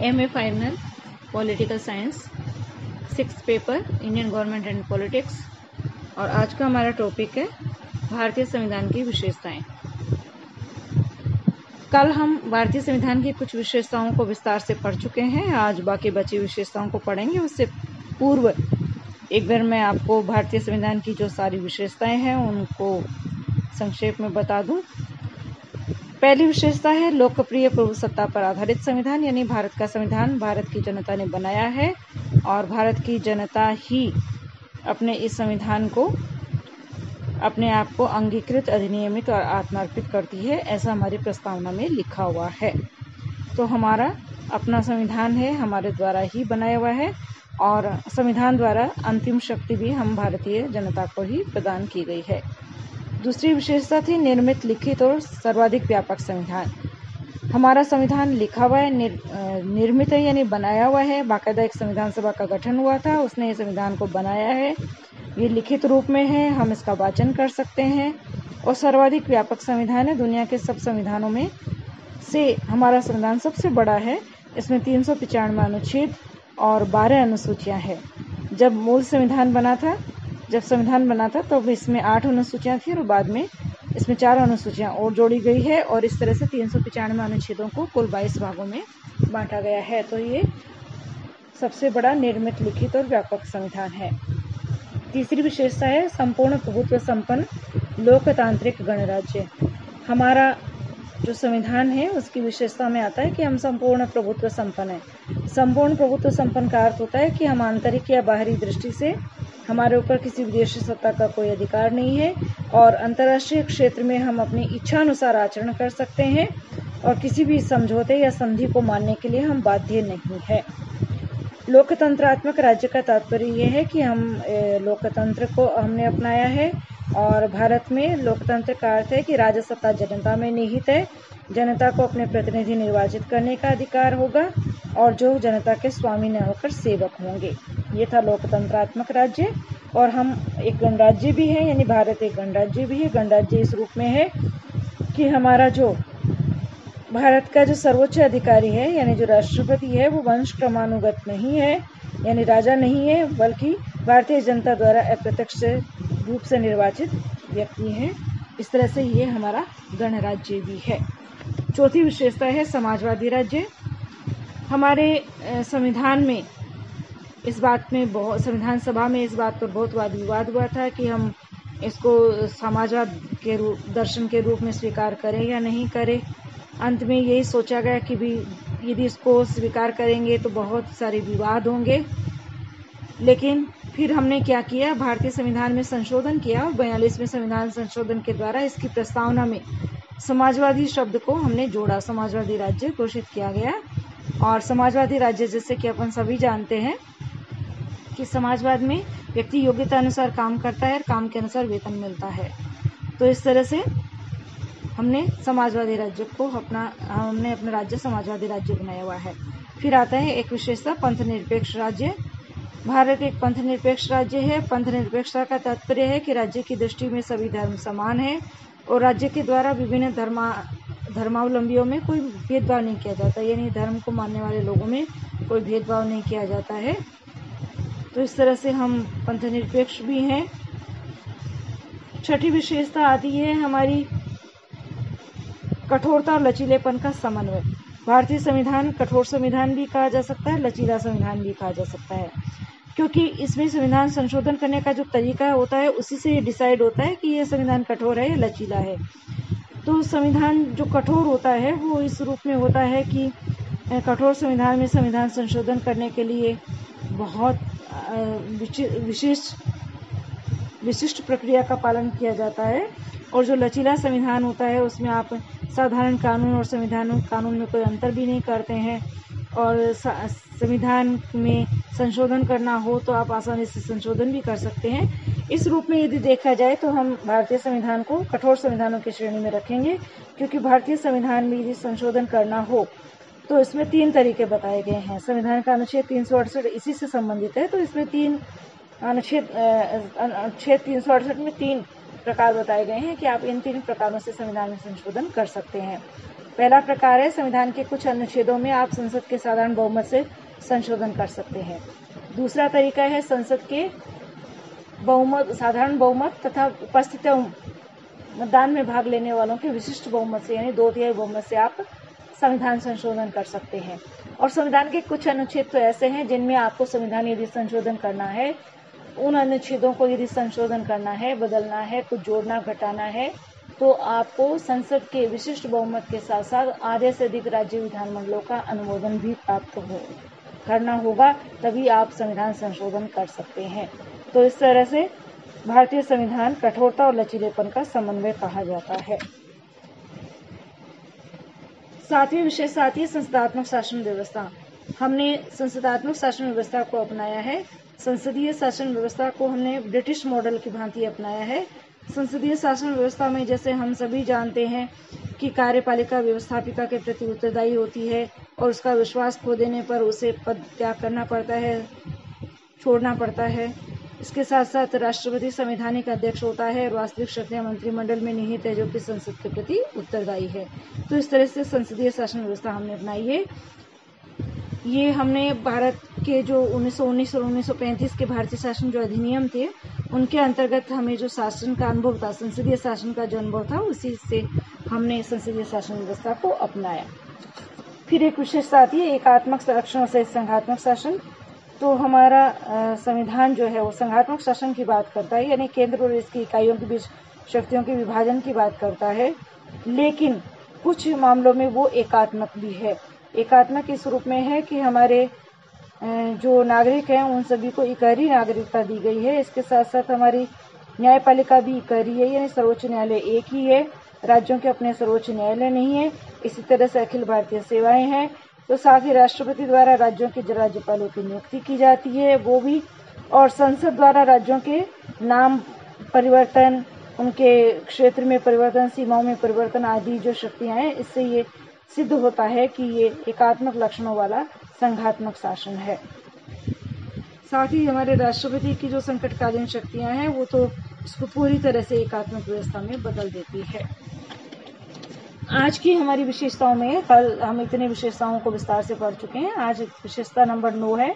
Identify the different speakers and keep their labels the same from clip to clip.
Speaker 1: MA final political science 6th paper Indian government and politics. और आज का हमारा टॉपिक है भारतीय संविधान की विशेषताएं। कल हम भारतीय संविधान की कुछ विशेषताओं को विस्तार से पढ़ चुके हैं। आज बाकी बची विशेषताओं को पढ़ेंगे। उससे पूर्व एक बार मैं आपको भारतीय संविधान की जो सारी विशेषताएं हैं उनको संक्षेप में बता दूं। पहली विशेषता है लोकप्रिय प्रभुसत्ता पर आधारित संविधान, यानी भारत का संविधान भारत की जनता ने बनाया है और भारत की जनता ही अपने इस संविधान को अपने आप को अंगीकृत, अधिनियमित और आत्मार्पित करती है, ऐसा हमारी प्रस्तावना में लिखा हुआ है। तो हमारा अपना संविधान है, हमारे द्वारा ही बनाया हुआ है और संविधान द्वारा अंतिम शक्ति भी हम भारतीय जनता को ही प्रदान की गई है। दूसरी विशेषता थी निर्मित, लिखित और सर्वाधिक व्यापक संविधान। हमारा संविधान लिखा हुआ है, निर्मित है यानी बनाया हुआ है। बाकायदा एक संविधान सभा का गठन हुआ था, उसने इस संविधान को बनाया है। ये लिखित रूप में है, हम इसका वाचन कर सकते हैं। और सर्वाधिक व्यापक संविधान है, दुनिया के सब संविधानों में से हमारा संविधान सबसे बड़ा है। इसमें 395 अनुच्छेद और 12 अनुसूचियां हैं। जब संविधान बना था तो इसमें 8 अनुसूचियां थी और बाद में इसमें 4 अनुसूचियां और जोड़ी गई है और इस तरह से 395 अनुच्छेदों को कुल 22 भागों में बांटा गया है। तो ये सबसे बड़ा निर्मित, लिखित और व्यापक संविधान है। तीसरी विशेषता है संपूर्ण प्रभुत्व संपन्न लोकतांत्रिक गणराज्य। हमारा जो संविधान है उसकी विशेषता में आता है कि हम संपूर्ण प्रभुत्व संपन्न है। संपूर्ण प्रभुत्व संपन्न का अर्थ होता है कि हम आंतरिक या बाहरी दृष्टि से हमारे ऊपर किसी विदेशी सत्ता का कोई अधिकार नहीं है और अंतर्राष्ट्रीय क्षेत्र में हम अपनी इच्छा अनुसार आचरण कर सकते हैं और किसी भी समझौते या संधि को मानने के लिए हम बाध्य नहीं है। लोकतंत्रात्मक राज्य का तात्पर्य यह है कि हम लोकतंत्र को हमने अपनाया है और भारत में लोकतंत्र का अर्थ है कि राजसत्ता जनता में निहित है। जनता को अपने प्रतिनिधि निर्वाचित करने का अधिकार होगा और जो जनता के स्वामी न होकर सेवक होंगे। ये था लोकतंत्रात्मक राज्य। और हम एक गणराज्य भी है, यानी भारत एक गणराज्य भी है। गणराज्य इस रूप में है कि हमारा जो भारत का जो सर्वोच्च अधिकारी है, यानी जो राष्ट्रपति है, वो वंश क्रमानुगत नहीं है, यानी राजा नहीं है, बल्कि भारतीय जनता द्वारा अप्रत्यक्ष रूप से निर्वाचित व्यक्ति है। इस तरह से ये हमारा गणराज्य भी है। चौथी विशेषता है समाजवादी राज्य। हमारे संविधान में इस बात में संविधान सभा में इस बात पर बहुत वाद विवाद हुआ था कि हम इसको समाजवाद के दर्शन के रूप में स्वीकार करें या नहीं करें। अंत में यही सोचा गया कि भी यदि इसको स्वीकार करेंगे तो बहुत सारे विवाद होंगे। लेकिन फिर हमने क्या किया, भारतीय संविधान में संशोधन किया और 42वें संविधान संशोधन के द्वारा इसकी प्रस्तावना में समाजवादी शब्द को हमने जोड़ा, समाजवादी राज्य घोषित किया गया। और समाजवादी राज्य, जैसे कि अपन सभी जानते हैं कि समाजवाद में व्यक्ति योग्यता अनुसार काम करता है और काम के अनुसार वेतन मिलता है। तो इस तरह से हमने समाजवादी राज्य को हमने अपना राज्य समाजवादी राज्य बनाया हुआ है। फिर आता है एक विशेषता पंथ निरपेक्ष राज्य। भारत एक पंथ निरपेक्ष राज्य है। पंथ निरपेक्षता का तात्पर्य है कि राज्य की दृष्टि में सभी धर्म समान है और राज्य के द्वारा विभिन्न धर्मावलंबियों में कोई भेदभाव नहीं किया जाता, यानी धर्म को मानने वाले लोगों में कोई भेदभाव नहीं किया जाता है। तो इस तरह से हम पंथ निरपेक्ष भी हैं। छठी विशेषता आती है हमारी कठोरता और लचीलेपन का समन्वय। भारतीय संविधान कठोर संविधान भी कहा जा सकता है, लचीला संविधान भी कहा जा सकता है, क्योंकि इसमें संविधान संशोधन करने का जो तरीका होता है उसी से ये डिसाइड होता है कि ये संविधान कठोर है या लचीला है। तो संविधान जो कठोर होता है वो इस रूप में होता है कि कठोर संविधान में संविधान संशोधन करने के लिए बहुत विशिष्ट प्रक्रिया का पालन किया जाता है। और जो लचीला संविधान होता है उसमें आप साधारण कानून और संविधान कानून में कोई अंतर भी नहीं करते हैं और संविधान में संशोधन करना हो तो आप आसानी से संशोधन भी कर सकते हैं। इस रूप में यदि देखा जाए तो हम भारतीय संविधान को कठोर संविधानों की श्रेणी में रखेंगे, क्योंकि भारतीय संविधान में यदि संशोधन करना हो तो इसमें 3 तरीके बताए गए हैं। संविधान का अनुच्छेद 368 इसी से संबंधित है। तो इसमें अनुच्छेद 368 में 3 प्रकार बताए गए हैं कि आप इन 3 प्रकारों से संविधान में संशोधन कर सकते हैं। पहला प्रकार है, संविधान के कुछ अनुच्छेदों में आप संसद के साधारण बहुमत से संशोधन कर सकते हैं। दूसरा तरीका है, संसद के साधारण बहुमत तथा उपस्थित मतदान में भाग लेने वालों के विशिष्ट बहुमत से यानी 2/3 बहुमत से आप संविधान संशोधन कर सकते हैं। और संविधान के कुछ अनुच्छेद तो ऐसे हैं जिनमें आपको संविधान यदि संशोधन करना है, उन अनुच्छेदों को यदि संशोधन करना है, बदलना है, कुछ जोड़ना घटाना है, तो आपको संसद के विशिष्ट बहुमत के साथ साथ आधे से अधिक राज्य विधानमंडलों का अनुमोदन भी प्राप्त करना होगा, तभी आप संविधान संशोधन कर सकते हैं। तो इस तरह से भारतीय संविधान कठोरता और लचीलेपन का समन्वय कहा जाता है। 7वीं विशेष आती है संसदात्मक शासन व्यवस्था। हमने संसदात्मक शासन व्यवस्था को अपनाया है। संसदीय शासन व्यवस्था को हमने ब्रिटिश मॉडल की भांति अपनाया है। संसदीय शासन व्यवस्था में जैसे हम सभी जानते हैं कि कार्यपालिका व्यवस्थापिका के प्रति उत्तरदायी होती है और उसका विश्वास खो देने पर उसे पद त्याग करना पड़ता है, छोड़ना पड़ता है। इसके साथ साथ राष्ट्रपति संवैधानिक अध्यक्ष होता है और वास्तविक शक्तियां मंत्रिमंडल में निहित है, जो कि संसद के प्रति उत्तरदायी है। तो इस तरह से संसदीय शासन व्यवस्था हमने अपनाई है। ये हमने भारत के जो 1919 और 1935 के भारतीय शासन जो अधिनियम थे, उनके अंतर्गत हमें जो शासन का अनुभव था, संसदीय शासन का जो अनुभव था, उसी से हमने संसदीय शासन व्यवस्था को अपनाया। फिर एक विशेषता आती है एकात्मक संरक्षण से संघात्मक शासन। तो हमारा संविधान जो है वो संघात्मक शासन की बात करता है, यानी केंद्र और इसकी इकाइयों के बीच शक्तियों के विभाजन की बात करता है, लेकिन कुछ मामलों में वो एकात्मक भी है। एकात्मक इस रूप में है कि हमारे जो नागरिक हैं उन सभी को इकहरी नागरिकता दी गई है। इसके साथ साथ हमारी न्यायपालिका भी इकहरी है, यानी सर्वोच्च न्यायालय एक ही है, राज्यों के अपने सर्वोच्च न्यायालय नहीं है। इसी तरह से अखिल भारतीय सेवाएं हैं। तो साथ ही राष्ट्रपति द्वारा राज्यों के राज्यपालों की नियुक्ति की जाती है, वो भी, और संसद द्वारा राज्यों के नाम परिवर्तन, उनके क्षेत्र में परिवर्तन, सीमाओं में परिवर्तन आदि जो शक्तियां हैं, इससे ये सिद्ध होता है कि ये एकात्मक लक्षणों वाला संघात्मक शासन है। साथ ही हमारे राष्ट्रपति की जो संकटकालीन शक्तियां हैं वो तो इसको पूरी तरह से एकात्मक व्यवस्था में बदल देती है। आज की हमारी विशेषताओं में, कल हम इतने विशेषताओं को विस्तार से पढ़ चुके हैं। आज विशेषता नंबर 9 है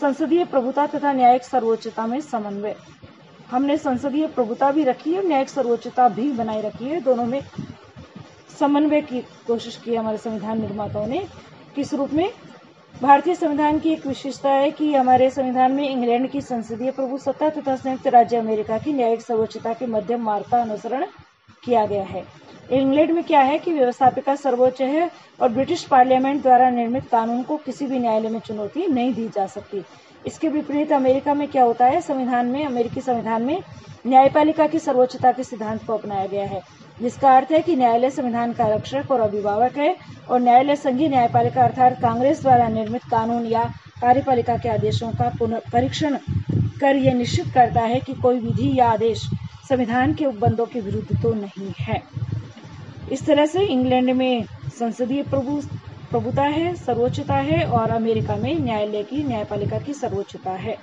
Speaker 1: संसदीय प्रभुता तथा न्यायिक सर्वोच्चता में समन्वय। हमने संसदीय प्रभुता भी रखी है और न्यायिक सर्वोच्चता भी बनाए रखी है, दोनों में समन्वय की कोशिश की हमारे संविधान निर्माताओं ने। किस रूप में? भारतीय संविधान की एक विशेषता है कि हमारे संविधान में इंग्लैंड की संसदीय प्रभुसत्ता तथा संयुक्त राज्य अमेरिका की न्यायिक सर्वोच्चता के मध्यम मार्ग का अनुसरण किया गया है। इंग्लैंड में क्या है कि व्यवस्थापिका सर्वोच्च है और ब्रिटिश पार्लियामेंट द्वारा निर्मित कानून को किसी भी न्यायालय में चुनौती नहीं दी जा सकती। इसके विपरीत अमेरिका में क्या होता है, अमेरिकी संविधान में न्यायपालिका की सर्वोच्चता के सिद्धांत को अपनाया गया है, जिसका अर्थ है कि न्यायालय संविधान का रक्षक और अभिभावक है और न्यायालय संघीय न्यायपालिका अर्थात कांग्रेस द्वारा निर्मित कानून या कार्यपालिका के आदेशों का परीक्षण कर यह निश्चित करता है कि कोई विधि या आदेश संविधान के उपबंधों के विरुद्ध तो नहीं है। इस तरह से इंग्लैंड में संसदीय प्रभुता है, सर्वोच्चता है, और अमेरिका में न्यायपालिका की सर्वोच्चता है।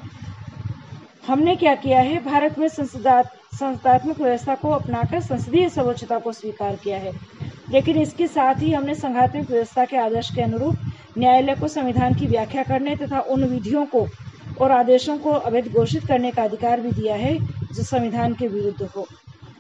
Speaker 1: हमने क्या किया है, भारत में संसदात्मक व्यवस्था को अपनाकर संसदीय सर्वोच्चता को स्वीकार किया है, लेकिन इसके साथ ही हमने संघात्मक व्यवस्था के आदर्श के अनुरूप न्यायालय को संविधान की व्याख्या करने तथा उन विधियों को और आदेशों को अवैध घोषित करने का अधिकार भी दिया है जो संविधान के विरुद्ध हो।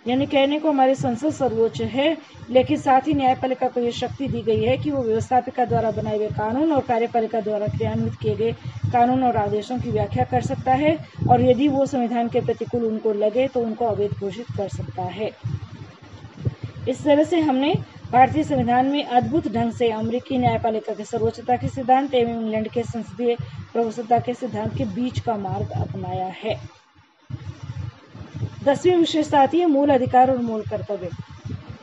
Speaker 1: यानी कहने को हमारी संसद सर्वोच्च है, लेकिन साथ ही न्यायपालिका को यह शक्ति दी गई है कि वो व्यवस्थापिका द्वारा बनाए गए कानून और कार्यपालिका द्वारा क्रियान्वित किए गए कानून और आदेशों की व्याख्या कर सकता है, और यदि वो संविधान के प्रतिकूल उनको लगे तो उनको अवैध घोषित कर सकता है। इस तरह से हमने भारतीय संविधान में अद्भुत ढंग से अमेरिकी न्यायपालिका के सर्वोच्चता के सिद्धांत एवं इंग्लैंड के संसदीय प्रभुसत्ता के सिद्धांत के बीच का मार्ग अपनाया है। 10वीं विशेषता आती है मूल अधिकार और मूल कर्तव्य।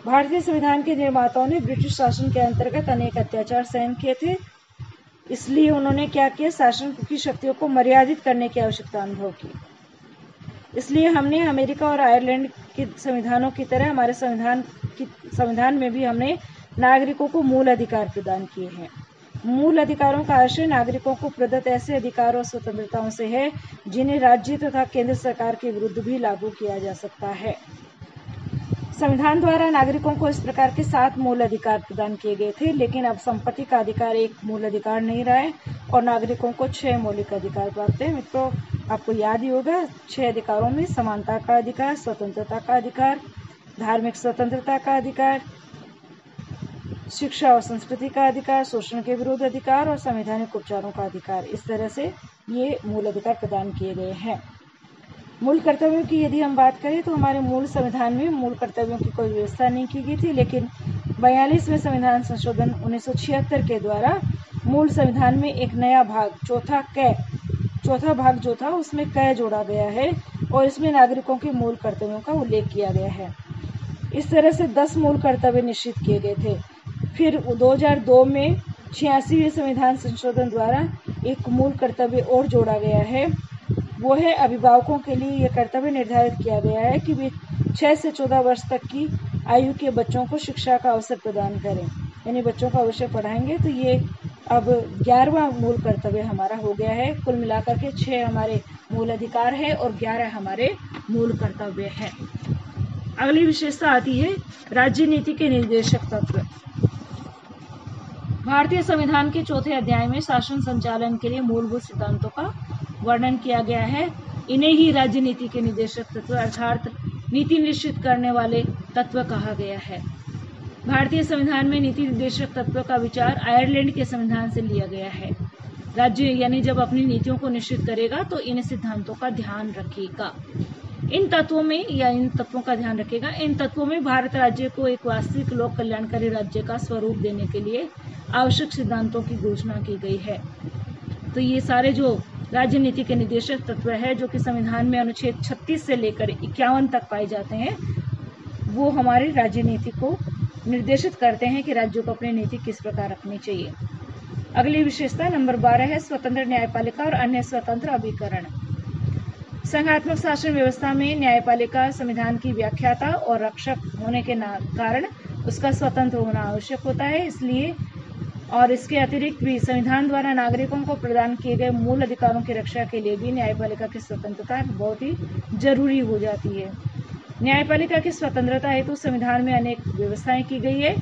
Speaker 1: भारतीय संविधान के निर्माताओं ने ब्रिटिश शासन के अंतर्गत अनेक अत्याचार सहन किए थे, इसलिए उन्होंने क्या किया, शासन की शक्तियों को मर्यादित करने की आवश्यकता अनुभव की। इसलिए हमने अमेरिका और आयरलैंड के संविधानों की तरह हमारे संविधान में भी हमने नागरिकों को मूल अधिकार प्रदान किए हैं। मूल अधिकारों का आशय नागरिकों को प्रदत्त ऐसे अधिकार और स्वतंत्रताओं से है जिन्हें राज्य तथा केंद्र सरकार के विरुद्ध भी लागू किया जा सकता है। संविधान द्वारा नागरिकों को इस प्रकार के 7 मूल अधिकार प्रदान किए गए थे, लेकिन अब संपत्ति का अधिकार एक मूल अधिकार नहीं रहा है और नागरिकों को 6 मौलिक अधिकार प्राप्त है। मित्रों, आपको याद ही होगा 6 अधिकारों में समानता का अधिकार, स्वतंत्रता का अधिकार, धार्मिक स्वतंत्रता का अधिकार, शिक्षा और संस्कृति का अधिकार, शोषण के विरुद्ध अधिकार और संवैधानिक उपचारों का अधिकार। इस तरह से ये मूल अधिकार प्रदान किए गए हैं। मूल कर्तव्यों की यदि हम बात करें तो हमारे मूल संविधान में मूल कर्तव्यों की कोई व्यवस्था नहीं की गई थी, लेकिन 42वें संविधान संशोधन 1976 के द्वारा मूल संविधान में एक नया भाग चौथा भाग जो था उसमें क जोड़ा गया है और इसमें नागरिकों के मूल कर्तव्यों का उल्लेख किया गया है। इस तरह से 10 मूल कर्तव्य निश्चित किए गए थे। फिर 2002 में 86वें संविधान संशोधन द्वारा एक मूल कर्तव्य और जोड़ा गया है। वो है अभिभावकों के लिए यह कर्तव्य निर्धारित किया गया है कि वे 6 से 14 वर्ष तक की आयु के बच्चों को शिक्षा का अवसर प्रदान करें, यानी बच्चों को अवश्य पढ़ाएंगे। तो ये अब 11वां मूल कर्तव्य हमारा हो गया है। कुल मिलाकर के 6 हमारे मूल अधिकार है और 11 हमारे मूल कर्तव्य है। अगली विशेषता आती है राज्य नीति के निर्देशक तत्व। भारतीय संविधान के 4थे अध्याय में शासन संचालन के लिए मूलभूत सिद्धांतों का वर्णन किया गया है। इन्हें ही राज्य नीति के निर्देशक तत्व अर्थात नीति निश्चित करने वाले तत्व कहा गया है। भारतीय संविधान में नीति निर्देशक तत्व का विचार आयरलैंड के संविधान से लिया गया है। राज्य यानी जब अपनी नीतियों को निश्चित करेगा तो इन सिद्धांतों का ध्यान रखेगा। इन तत्वों का ध्यान रखेगा। इन तत्वों में भारत राज्य को एक वास्तविक लोक कल्याणकारी राज्य का स्वरूप देने के लिए आवश्यक सिद्धांतों की घोषणा की गई है। तो ये सारे जो राज्य नीति के निर्देशक तत्व है जो कि संविधान में अनुच्छेद 36 से लेकर 51 तक पाए जाते हैं, वो हमारी राज्य नीति को निर्देशित करते हैं कि राज्यों को अपनी नीति किस प्रकार रखनी चाहिए। अगली विशेषता नंबर 12 है स्वतंत्र न्यायपालिका और अन्य स्वतंत्र अभिकरण। संघात्मक शासन व्यवस्था में न्यायपालिका संविधान की व्याख्याता और रक्षक होने के कारण उसका स्वतंत्र होना आवश्यक होता है। इसलिए और इसके अतिरिक्त भी संविधान द्वारा नागरिकों को प्रदान किए गए मूल अधिकारों की रक्षा के लिए भी न्यायपालिका की स्वतंत्रता बहुत ही जरूरी हो जाती है। न्यायपालिका की स्वतंत्रता हेतु संविधान में अनेक व्यवस्थाएं की गई है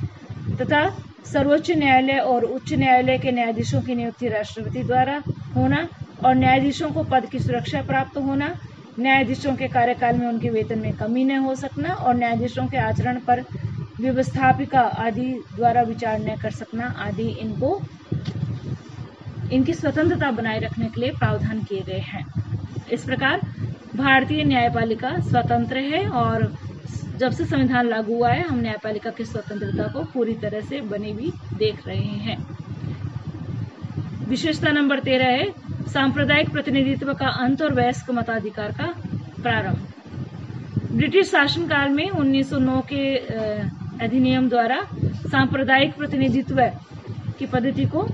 Speaker 1: तथा सर्वोच्च न्यायालय और उच्च न्यायालय के न्यायाधीशों की नियुक्ति राष्ट्रपति द्वारा होना और न्यायाधीशों को पद की सुरक्षा प्राप्त होना, न्यायाधीशों के कार्यकाल में उनके वेतन में कमी न हो सकना और न्यायाधीशों के आचरण पर व्यवस्थापिका आदि द्वारा विचार न कर सकना आदि इनकी स्वतंत्रता बनाए रखने के लिए प्रावधान किए गए हैं। इस प्रकार भारतीय न्यायपालिका स्वतंत्र है और जब से संविधान लागू हुआ है हम न्यायपालिका की स्वतंत्रता को पूरी तरह से बनी हुई देख रहे हैं। विशेषता नंबर 13 है सांप्रदायिक प्रतिनिधित्व का अंत और वयस्क मताधिकार का प्रारंभ। ब्रिटिश शासनकाल में 1909 के अधिनियम द्वारा सांप्रदायिक प्रतिनिधित्व की पद्धति को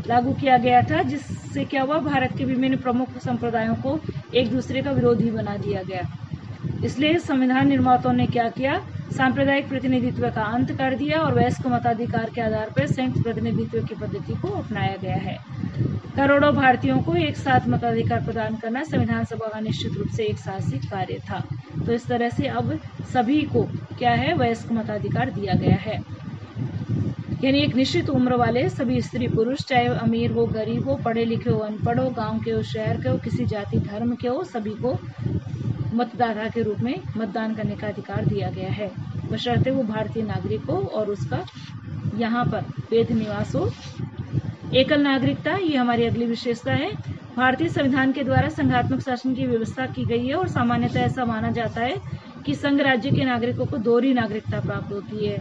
Speaker 1: लागू किया गया था, जिससे क्या हुआ, भारत के विभिन्न प्रमुख संप्रदायों को एक दूसरे का विरोधी बना दिया गया। इसलिए संविधान निर्माताओं ने क्या किया, सांप्रदायिक प्रतिनिधित्व का अंत कर दिया और वयस्क मताधिकार के आधार पर संयुक्त प्रतिनिधित्व की पद्धति को अपनाया गया है। करोड़ों भारतीयों को एक साथ मताधिकार प्रदान करना संविधान सभा का निश्चित रूप से एक साहसिक कार्य था। तो इस तरह से अब सभी को क्या है, वयस्क मताधिकार दिया गया है। यानी एक निश्चित उम्र वाले सभी स्त्री पुरुष, चाहे अमीर हो गरीब हो, पढ़े लिखे हो अनपढ़ हो, गांव के हो शहर के हो, किसी जाति धर्म के हो, सभी को मतदाता के रूप में मतदान करने का अधिकार दिया गया है, बशर्ते वो भारतीय नागरिक हो और उसका यहाँ पर वैध निवास हो। एकल नागरिकता, ये हमारी अगली विशेषता है। भारतीय संविधान के द्वारा संघात्मक शासन की व्यवस्था की गई है और सामान्यतः ऐसा माना जाता है कि संघ राज्य के नागरिकों को दोहरी नागरिकता प्राप्त होती है।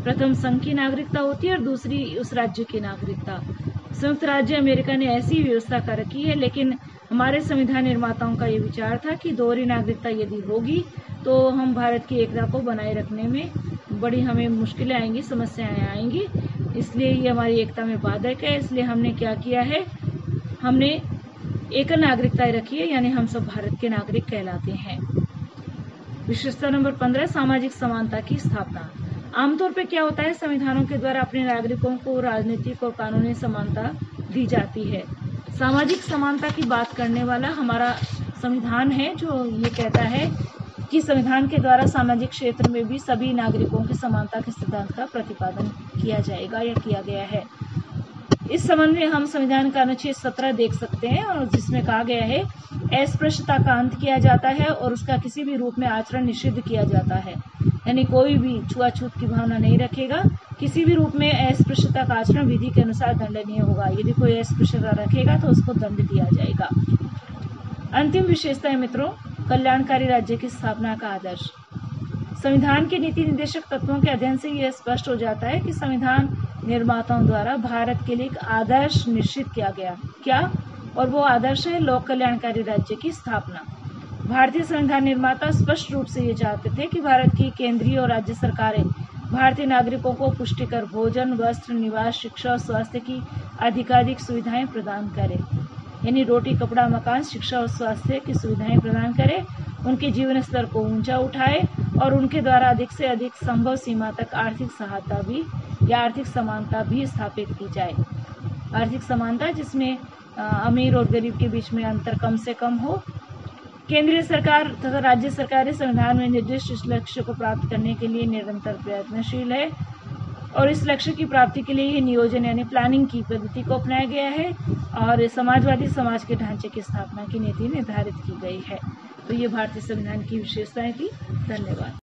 Speaker 1: प्रथम संघ की नागरिकता होती है और दूसरी उस राज्य की नागरिकता। संयुक्त राज्य अमेरिका ने ऐसी व्यवस्था कर रखी है, लेकिन हमारे संविधान निर्माताओं का ये विचार था कि दोहरी नागरिकता यदि होगी तो हम भारत की एकता को बनाए रखने में बड़ी हमें मुश्किलें आएंगी, समस्याएं आएंगी। इसलिए ये हमारी एकता में बाधक है। इसलिए हमने क्या किया है, हमने एकल नागरिकता रखी है, यानी हम सब भारत के नागरिक कहलाते हैं। विशेषता नंबर 15 सामाजिक समानता की स्थापना। आमतौर पर क्या होता है, संविधानों के द्वारा अपने नागरिकों को राजनीतिक और कानूनी समानता दी जाती है। सामाजिक समानता की बात करने वाला हमारा संविधान है, जो ये कहता है कि संविधान के द्वारा सामाजिक क्षेत्र में भी सभी नागरिकों की समानता के सिद्धांत का प्रतिपादन किया जाएगा या किया गया है। इस संबंध में हम संविधान का अनुच्छेद 17 देख सकते हैं, और जिसमें कहा गया है अस्पृश्यता का अंत किया जाता है और उसका किसी भी रूप में आचरण निषिद्ध किया जाता है। यानी कोई भी छुआछूत की भावना नहीं रखेगा, किसी भी रूप में अस्पृश्यता का आचरण विधि के अनुसार दंडनीय होगा। यदि कोई अस्पृश्यता रखेगा तो उसको दंड दिया जाएगा। अंतिम विशेषता है मित्रों, कल्याणकारी राज्य की स्थापना का आदर्श। संविधान के नीति निर्देशक तत्वों के अध्ययन से यह स्पष्ट हो जाता है कि संविधान निर्माताओं द्वारा भारत के लिए एक आदर्श निश्चित किया गया। क्या? और वो आदर्श है लोक कल्याणकारी राज्य की स्थापना। भारतीय संविधान निर्माता स्पष्ट रूप से ये चाहते थे कि भारत की केंद्रीय और राज्य सरकारें भारतीय नागरिकों को पुष्टिकर भोजन, वस्त्र, निवास, शिक्षा और स्वास्थ्य की अधिकाधिक सुविधाएं प्रदान करें। यानी रोटी, कपड़ा, मकान, शिक्षा और स्वास्थ्य की सुविधाएं प्रदान करें, उनके जीवन स्तर को ऊंचा उठाए और उनके द्वारा अधिक से अधिक संभव सीमा तक आर्थिक सहायता भी या आर्थिक समानता भी स्थापित की जाए। आर्थिक समानता जिसमें अमीर और गरीब के बीच में अंतर कम से कम हो। केंद्रीय सरकार तथा राज्य सरकारें संविधान में निर्दिष्ट इस लक्ष्य को प्राप्त करने के लिए निरंतर प्रयत्नशील है, और इस लक्ष्य की प्राप्ति के लिए नियोजन यानी प्लानिंग की पद्धति को अपनाया गया है, और समाजवादी समाज के ढांचे की स्थापना की नीति निर्धारित की गई है। तो ये भारतीय संविधान की विशेषताएं थी। धन्यवाद।